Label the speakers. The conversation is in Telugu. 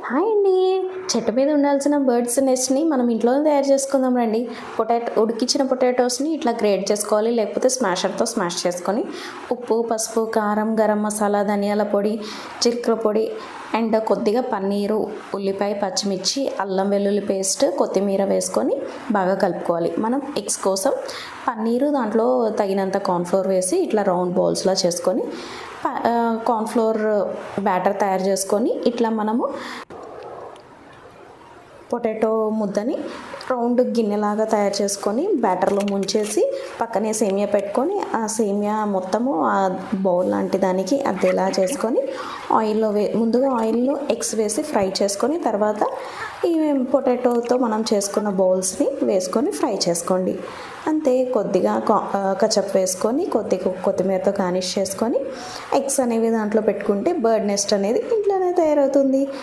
Speaker 1: హాయ్ అండి. చెట్టు మీద ఉండాల్సిన బర్డ్స్ నెస్ట్ని మనం ఇంట్లోనే తయారు చేసుకుందాం రండి. ఉడికించిన పొటాటోస్ని ఇట్లా గ్రేట్ చేసుకోవాలి, లేకపోతే స్మాషర్తో స్మాష్ చేసుకొని ఉప్పు, పసుపు, కారం, గరం మసాలా, ధనియాల పొడి, జీలకర్ర పొడి అండ్ కొద్దిగా పన్నీరు, ఉల్లిపాయ, పచ్చిమిర్చి, అల్లం వెల్లుల్లి పేస్ట్, కొత్తిమీర వేసుకొని బాగా కలుపుకోవాలి. మనం ఎగ్స్ కోసం పన్నీరు, దాంట్లో తగినంత కార్న్ఫ్లోర్ వేసి ఇట్లా రౌండ్ బౌల్స్లా చేసుకొని కార్న్ఫ్లోర్ బ్యాటర్ తయారు చేసుకొని ఇట్లా మనము పొటాటో ముద్దని రౌండ్ గిన్నెలాగా తయారు చేసుకొని బ్యాటర్లో ముంచేసి పక్కనే సేమియా పెట్టుకొని ఆ సేమియా మొత్తము ఆ బౌల్ లాంటి దానికి అద్దెలా చేసుకొని ముందుగా ఆయిల్లో ఎగ్స్ వేసి ఫ్రై చేసుకొని తర్వాత ఈ పొటాటోతో మనం చేసుకున్న బౌల్స్ని వేసుకొని ఫ్రై చేసుకోండి. అంతే. కొద్దిగా కచప్ వేసుకొని కొద్దిగా కొత్తిమీరతో గార్నిష్ చేసుకొని ఎగ్స్ అనేవి దాంట్లో పెట్టుకుంటే బర్డ్ నెస్ట్ అనేది ఇంట్లోనే తయారవుతుంది.